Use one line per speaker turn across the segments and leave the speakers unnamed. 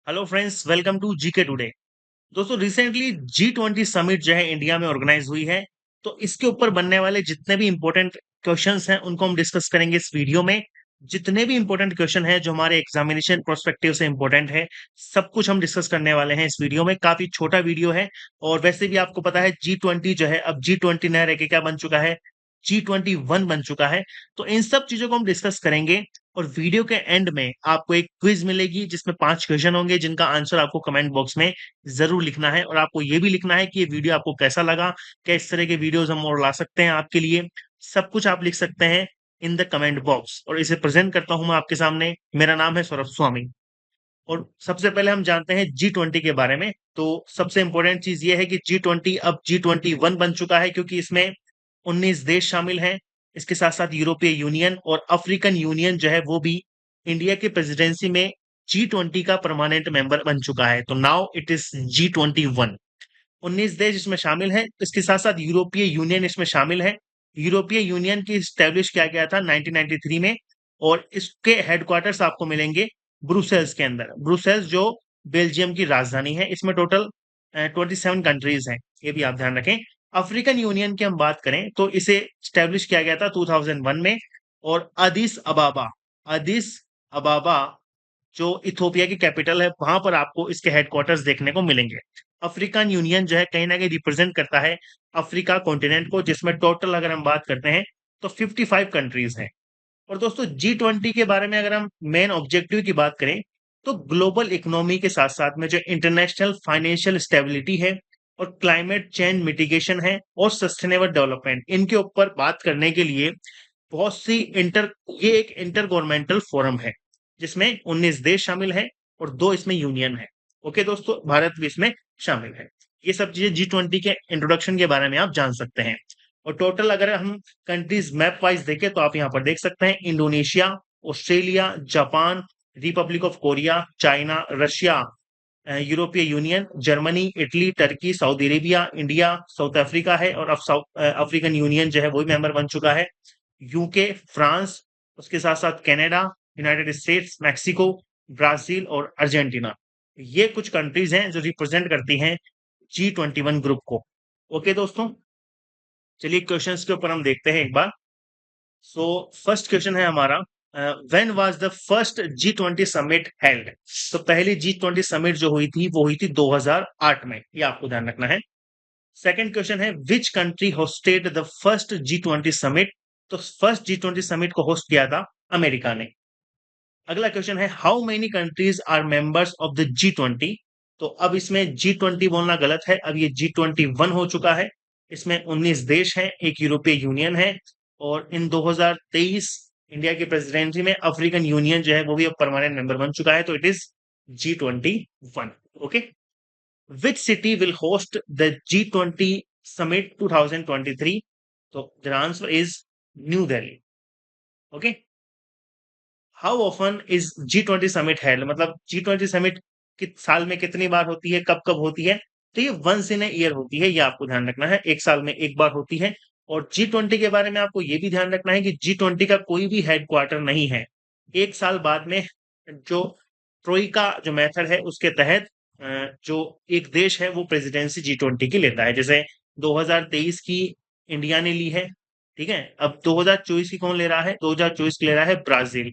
Hello friends, welcome to GK today. दोस्तों, recently G20 summit जो है इंडिया में ऑर्गेनाइज हुई है। तो इसके ऊपर बनने वाले जितने भी इंपॉर्टेंट क्वेश्चंस हैं उनको हम डिस्कस करेंगे इस वीडियो में। जितने भी इंपॉर्टेंट क्वेश्चन हैं जो हमारे एग्जामिनेशन प्रोस्पेक्टिव से इंपॉर्टेंट है, सब कुछ हम डिस्कस करने वाले हैं इस वीडियो में। काफी छोटा वीडियो है। और वैसे भी आपको पता है G20 जो है अब G20 नया रह के क्या बन चुका है, G21 बन चुका है। तो इन सब चीजों को हम डिस्कस करेंगे। और वीडियो के एंड में आपको एक क्विज मिलेगी जिसमें 5 क्वेश्चन होंगे जिनका आंसर आपको कमेंट बॉक्स में जरूर लिखना है। और आपको ये भी लिखना है कि ये वीडियो आपको कैसा लगा, क्या इस तरह के वीडियोस हम और ला सकते हैं आपके लिए। सब कुछ आप लिख सकते हैं इन द कमेंट बॉक्स। और इसे प्रेजेंट करता हूं मैं आपके सामने। मेरा नाम है सौरभ स्वामी। और सबसे पहले हम जानते हैं G20 के बारे में। तो सबसे इंपॉर्टेंट चीज ये है कि G20 अब G21 बन चुका है, क्योंकि इसमें 19 देश शामिल हैं। इसके साथ साथ यूरोपीय यूनियन और अफ्रीकन यूनियन जो है वो भी इंडिया की प्रेसिडेंसी में G20 का परमानेंट मेंबर बन चुका है। तो नाउ इट इज G21। 19 देश इसमें शामिल हैं। इसके साथ साथ यूरोपीय यूनियन इसमें शामिल है। यूरोपीय यूनियन की स्टैब्लिश किया गया था 1993 में। और इसके हेडक्वार्टर्स आपको मिलेंगे ब्रुसेल्स के अंदर। ब्रुसेल्स जो बेल्जियम की राजधानी है। इसमें टोटल 27 कंट्रीज हैं, ये भी आप ध्यान रखें। अफ्रीकन यूनियन की हम बात करें तो इसे स्टैब्लिश किया गया था 2001 में। और अदिस अबाबा जो इथोपिया की कैपिटल है, वहां पर आपको इसके हेडक्वार्टर्स देखने को मिलेंगे। अफ्रीकन यूनियन जो है कहीं ना कहीं रिप्रेजेंट करता है अफ्रीका कॉन्टिनेंट को, जिसमें टोटल अगर हम बात करते हैं तो 55 कंट्रीज हैं। और दोस्तों, G20 के बारे में अगर हम मेन ऑब्जेक्टिव की बात करें तो ग्लोबल इकोनॉमी के साथ साथ में जो इंटरनेशनल फाइनेंशियल स्टेबिलिटी है और क्लाइमेट चेंज मिटिगेशन है और सस्टेनेबल डेवलपमेंट, इनके ऊपर बात करने के लिए बहुत सी इंटर ये एक इंटर गवर्नमेंटल फोरम है जिसमें 19 देश शामिल हैं और 2 इसमें यूनियन है। ओके दोस्तों, भारत भी इसमें शामिल है। ये सब चीजें G20 के इंट्रोडक्शन के बारे में आप जान सकते हैं। और टोटल अगर हम कंट्रीज मैप वाइज देखें तो आप यहाँ पर देख सकते हैं Indonesia, Australia, Japan, Republic of Korea, China, Russia, यूरोपीय Union, Germany, Italy, Turkey, Saudi Arabia, India, South Africa है। और अब अफ्रीकन यूनियन जो है वो भी मेंबर बन चुका है। यूके, फ्रांस, उसके साथ साथ Canada, United states, Mexico, Brazil और अर्जेंटीना। ये कुछ कंट्रीज हैं जो रिप्रेजेंट करती हैं G21 ग्रुप को। ओके दोस्तों, चलिए क्वेश्चंस के ऊपर हम देखते हैं एक बार। सो फर्स्ट क्वेश्चन है हमारा, when was the first G20 summit held. तो पहली G20 समिट जो हुई थी वो हुई थी 2008 में, ये आपको ध्यान रखना है। सेकंड क्वेश्चन है, which country hosted the first G20 summit. तो फर्स्ट G20 समिट को होस्ट किया था अमेरिका ने। अगला क्वेश्चन है, how many countries are members of the G20। तो अब इसमें G20 बोलना गलत है, अब ये G21 हो चुका है। इसमें 19 देश हैं, एक यूरोपीय यूनियन है। और इन 2023 इंडिया की प्रेसिडेंसी में अफ्रीकन यूनियन जो है वो भी अब परमानेंट मेंबर बन चुका है। तो it is G21। Okay, which city will host the G20 summit 2023। तो the answer is new Delhi. Okay, how often is G20 summit held, मतलब G20 समिट साल में कितनी बार होती है, कब कब होती है। तो ये वंस इन ईयर होती है, ये आपको ध्यान रखना है, एक साल में एक बार होती है। और G20 के बारे में आपको ये भी ध्यान रखना है कि G20 का कोई भी हेडक्वार्टर नहीं है। एक साल बाद में जो ट्रोइका जो मेथड है उसके तहत जो एक देश है वो प्रेसिडेंसी G20 की लेता है। जैसे 2023 की इंडिया ने ली है, ठीक है। अब 2024 की कौन ले रहा है, 2024 की ले रहा है ब्राजील।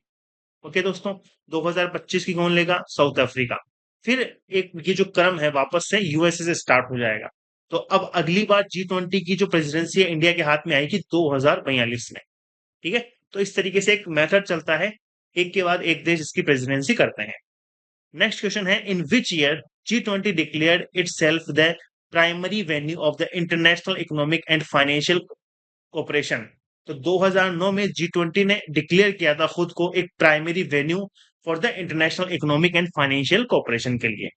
ओके दोस्तों, 2025 की कौन लेगा, साउथ अफ्रीका। फिर एक ये जो क्रम है वापस से यूएसए से स्टार्ट हो जाएगा। तो अब अगली बार G20 की जो प्रेसिडेंसी है इंडिया के हाथ में आएगी 2042 में। ठीक है, तो इस तरीके से एक मेथड चलता है, एक के बाद एक देश इसकी प्रेसिडेंसी करते हैं। नेक्स्ट क्वेश्चन है, in which year G20 declared itself the primary venue of the international economic and financial cooperation. तो 2009 में G20 ने डिक्लेयर किया था खुद को एक primary venue for the international economic and financial cooperation के लिए।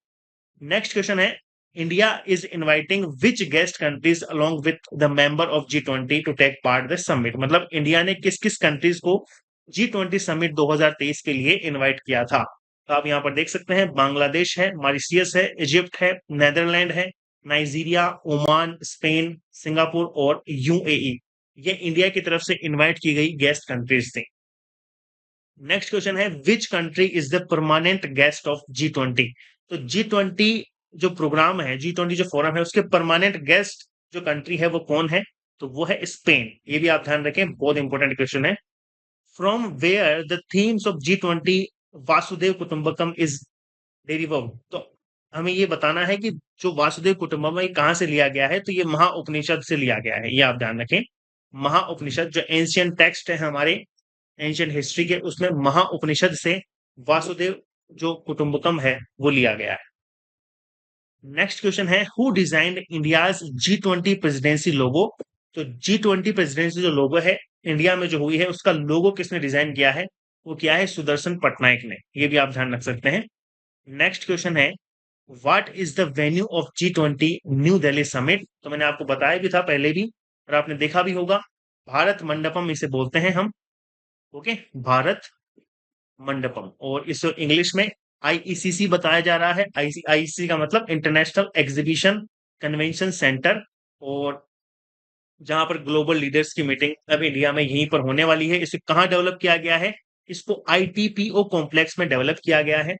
नेक्स्ट क्वेश्चन है, India is inviting which guest countries along with the member of G20 to take part the summit. मतलब इंडिया ने किस किस कंट्रीज को G20 समिट 2023 के लिए इनवाइट किया था। तो आप यहाँ पर देख सकते हैं, बांग्लादेश है, मॉरिशियस है, इजिप्ट है, नेदरलैंड है, नाइजीरिया, ओमान, स्पेन, सिंगापुर और यूएई। ये इंडिया की तरफ से इनवाइट की गई गेस्ट कंट्रीज थी। नेक्स्ट क्वेश्चन है which country is the permanent guest of G20। तो G20 जो प्रोग्राम है, G20 जो फोरम है, उसके परमानेंट गेस्ट जो कंट्री है वो कौन है? तो वो है स्पेन। ये भी आप ध्यान रखें, बहुत इंपॉर्टेंट क्वेश्चन है। From where the themes of G20 वासुदेव कुटुंबकम इज डेरिवेड। तो हमें ये बताना है कि जो वासुदेव कुटुंबकम है कहाँ से लिया गया है? तो ये महाउपनिषद से लिया गया है, ये आप ध्यान रखें। महाउपनिषद जो एंशियंट टेक्स्ट है हमारे एंशियंट हिस्ट्री के, उसमें महाउपनिषद से वासुदेव जो कुटुंबकम है वो लिया गया है। नेक्स्ट क्वेश्चन है who designed India's G20 presidency logo. तो G20 प्रेसिडेंसी जो लोगो है इंडिया में जो हुई है, उसका लोगो किसने डिजाइन किया है? वो किया है सुदर्शन पटनायक ने। ये भी आप ध्यान रख सकते हैं। नेक्स्ट क्वेश्चन है what is the venue of G20 New Delhi summit. तो मैंने आपको बताया भी था पहले भी, और आपने देखा भी होगा, भारत मंडपम इसे बोलते हैं हम। ओके, भारत मंडपम। और इसे इंग्लिश में आईईसीसी बताया जा रहा है। आईईसीसी का मतलब इंटरनेशनल एग्जीबिशन कन्वेंशन सेंटर। और जहां पर ग्लोबल लीडर्स की मीटिंग अब इंडिया में यहीं पर होने वाली है। इसे कहाँ डेवलप किया गया है? इसको आईटीपीओ कॉम्प्लेक्स में डेवलप किया गया है,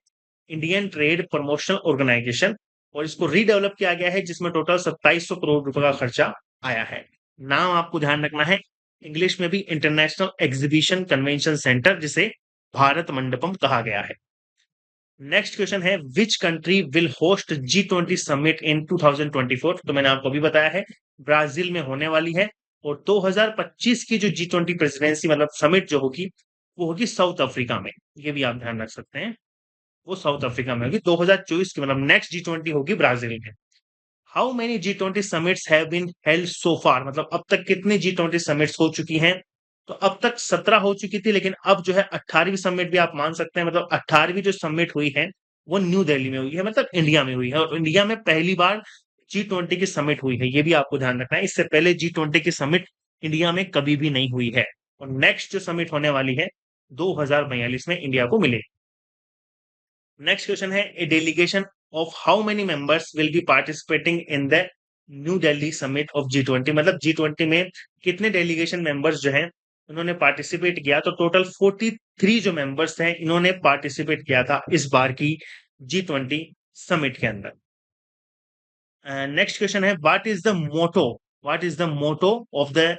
इंडियन ट्रेड प्रमोशन ऑर्गेनाइजेशन। और इसको रीडेवलप किया गया है, जिसमें टोटल 2700 करोड़ रुपए का खर्चा आया है। नाम आपको ध्यान रखना है, इंग्लिश में भी इंटरनेशनल एग्जीबिशन कन्वेंशन सेंटर, जिसे भारत मंडपम कहा गया है। नेक्स्ट क्वेश्चन है which country will host G20 summit in 2024। तो मैंने आपको अभी बताया है ब्राजील में होने वाली है। और 2025 की जो G20 प्रेसिडेंसी मतलब समिट जो होगी वो होगी साउथ अफ्रीका में। ये भी आप ध्यान रख सकते हैं, वो साउथ अफ्रीका में होगी। 2024 की मतलब नेक्स्ट G20 होगी ब्राजील में। How many G20 summits have been held so far. मतलब अब तक कितनी G20 समिट्स हो चुकी हैं? तो अब तक 17 हो चुकी थी, लेकिन अब जो है 18वीं समिट भी आप मान सकते हैं। मतलब 18वीं जो समिट हुई है वो न्यू दिल्ली में हुई है, मतलब इंडिया में हुई है। और इंडिया में पहली बार G20 की समिट हुई है, ये भी आपको ध्यान रखना है। इससे पहले G20 की समिट इंडिया में कभी भी नहीं हुई है। और नेक्स्ट जो समिट होने वाली है 2042 में इंडिया को मिले। नेक्स्ट क्वेश्चन है a delegation of how many members will be participating in the New Delhi summit of G20। मतलब G20 में कितने डेलीगेशन मेंबर्स जो हैं उन्होंने पार्टिसिपेट किया? तो टोटल 43 जो मेंबर्स हैं इन्होंने पार्टिसिपेट किया था इस बार की G20 समिट के अंदर। नेक्स्ट क्वेश्चन है what is the motto of the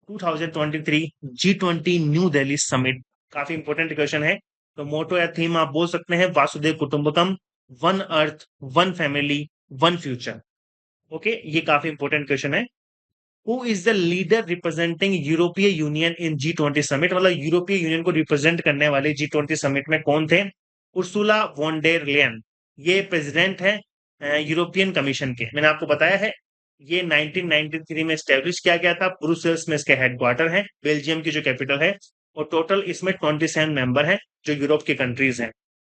2023 G20 New Delhi summit. काफी इंपॉर्टेंट क्वेश्चन है। तो मोटो या थीम आप बोल सकते हैं वासुदेव कुटुंबकम, one earth, one family, one future. Okay, ये काफी इंपॉर्टेंट क्वेश्चन है। Who is the leader representing यूरोपीय यूनियन इन G20 समिट। मतलब यूरोपीय यूनियन को रिप्रेजेंट करने वाले G20 समिट में कौन थे? उर्सुला वॉन डेर लेयन, ये प्रेसिडेंट है यूरोपियन कमीशन के। मैंने आपको बताया है ये 1993 में स्टैब्लिश किया गया था। ब्रुसेल्स में इसके हेडक्वार्टर है, बेल्जियम की जो कैपिटल है। और टोटल इसमें 27 मेंबर हैं जो यूरोप के कंट्रीज हैं।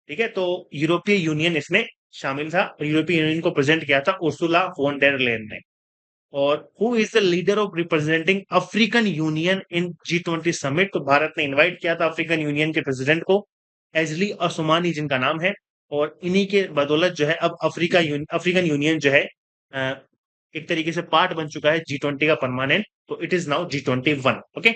ठीक है, तो यूरोपीय यूनियन इसमें शामिल था। यूरोपीय यूनियन को प्रेजेंट किया था उर्सुला वॉन डेर लेयन ने। और who is the leader of representing African union in G20 summit. तो भारत ने इनवाइट किया था अफ्रीकन यूनियन के प्रेसिडेंट को, एजली असुमानी जिनका नाम है। और इन्हीं के बदौलत जो है अब अफ्रीकन यूनियन जो है एक तरीके से पार्ट बन चुका है G20 का परमानेंट। तो it is now G21। Okay,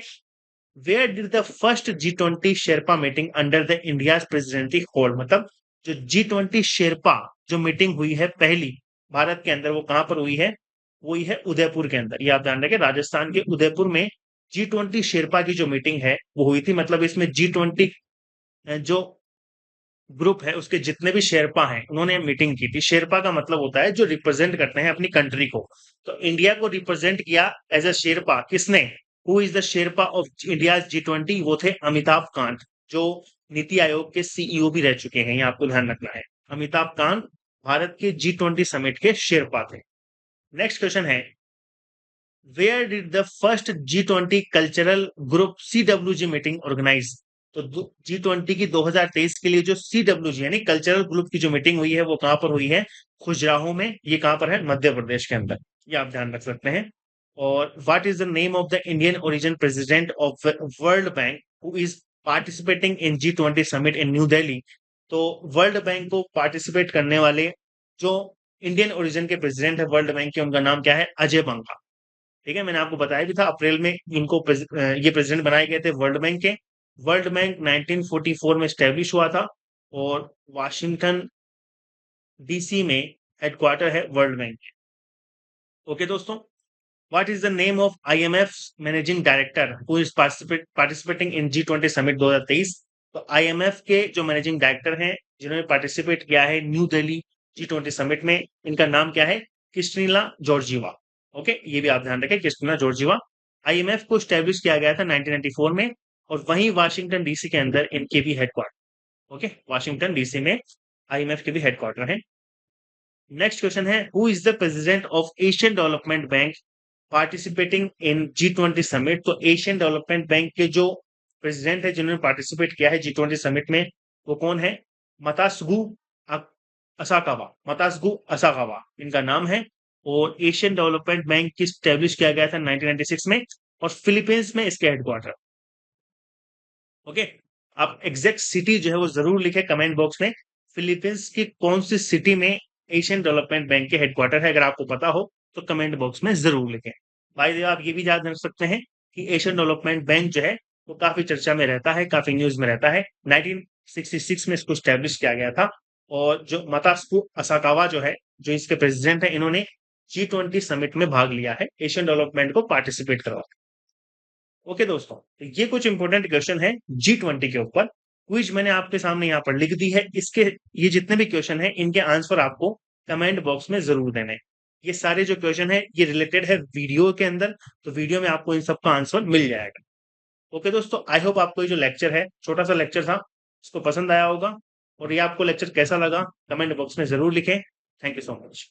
where did the first G20 Sherpa meeting under the India presidency hold. मतलब जो G20 शेरपा जो मीटिंग हुई है पहली भारत के अंदर, वो कहां पर हुई है? वो ही है उदयपुर के अंदर। ये आप ध्यान रखें, राजस्थान के उदयपुर में G20 शेरपा की जो मीटिंग है वो हुई थी। मतलब इसमें G20 जो ग्रुप है उसके जितने भी शेरपा हैं उन्होंने मीटिंग की थी। शेरपा का मतलब होता है जो रिप्रेजेंट करते हैं अपनी कंट्री को। तो इंडिया को रिप्रेजेंट किया एज अ शेरपा किसने? Who is the Sherpa of India G20? वो थे अमिताभ कांत, जो नीति आयोग के सीईओ भी रह चुके हैं। ये आपको ध्यान रखना है, अमिताभ कांत भारत के G20 समिट के शेरपा थे। नेक्स्ट क्वेश्चन है where did the first G20 cultural group CWG meeting organise. तो G20 की 2023 के लिए जो CWG यानी कल्चरल ग्रुप की जो मीटिंग हुई है वो कहां पर हुई है? खुजराहो में। ये कहां पर है? मध्य प्रदेश के अंदर। ये आप ध्यान रख सकते हैं। और what is the name of the Indian origin president of world bank who is participating in G20 summit in new Delhi. तो वर्ल्ड बैंक को पार्टिसिपेट करने वाले जो इंडियन ओरिजिन के प्रेसिडेंट है वर्ल्ड बैंक के, उनका नाम क्या है? अजय बंगा। ठीक है, मैंने आपको बताया भी था अप्रैल में इनको ये प्रेसिडेंट बनाए गए थे वर्ल्ड बैंक के। वर्ल्ड बैंक 1944 में स्टैब्लिश हुआ था और वाशिंगटन डीसी में हेडक्वार्टर है वर्ल्ड बैंक के। ओके दोस्तों, what is the name of IMF managing director who is participating in G20 summit 2023? तो आईएमएफ के जो मैनेजिंग डायरेक्टर हैं जिन्होंने पार्टिसिपेट किया है न्यू दिल्ली G20 समिट में, इनका नाम क्या है? Christina Georgieva. ओके, ये भी आप ध्यान रखें, क्रिस्टिना जॉर्जिवा। आईएमएफ को स्टैब्लिश किया गया था 1994 में और वहीं वाशिंगटन डीसी के अंदर इनके भी हेडक्वार्टर। ओके, वाशिंगटन डीसी में आईएमएफ के भी हेडक्वार्टर है। नेक्स्ट क्वेश्चन है, who is the president of Asian development bank participating in G20 summit? तो एशियन डेवलपमेंट बैंक के जो प्रेसिडेंट है जिन्होंने पार्टिसिपेट किया है G20 समिट में, वो कौन है? मतासगु असाकावा। मतासगु असाकावा इनका नाम है। और एशियन डेवलपमेंट बैंक की स्टैब्लिश किया गया था 1996 में और फिलीपींस में इसके हेडक्वार्टर। ओके, आप एग्जैक्ट सिटी जो है वो जरूर लिखे कमेंट बॉक्स में, फिलीपींस की कौन सी सिटी में एशियन डेवलपमेंट बैंक के हेडक्वार्टर है, अगर आपको पता हो तो कमेंट बॉक्स में जरूर लिखें। भाई द वे, आप ये भी याद रख सकते हैं कि एशियन डेवलपमेंट बैंक जो है वो काफी चर्चा में रहता है, काफी न्यूज में रहता है। 1966 में इसको स्टैब्लिश किया गया था और जो मतास्कु असाकावा जो है, जो इसके प्रेसिडेंट है, इन्होंने G20 समिट में भाग लिया है, एशियन डेवलपमेंट को पार्टिसिपेट करवा। ओके दोस्तों, तो ये कुछ इंपॉर्टेंट क्वेश्चन है G20 के ऊपर। क्विज मैंने आपके सामने यहाँ पर लिख दी है, इसके ये जितने भी क्वेश्चन है इनके आंसर आपको कमेंट बॉक्स में जरूर देने हैं। ये सारे जो क्वेश्चन है ये रिलेटेड है वीडियो के अंदर, तो वीडियो में आपको इन सबका आंसर मिल जाएगा। ओके दोस्तों, आई होप आपको ये जो लेक्चर है, छोटा सा लेक्चर था, इसको पसंद आया होगा। और ये आपको लेक्चर कैसा लगा कमेंट बॉक्स में जरूर लिखें। Thank you so much.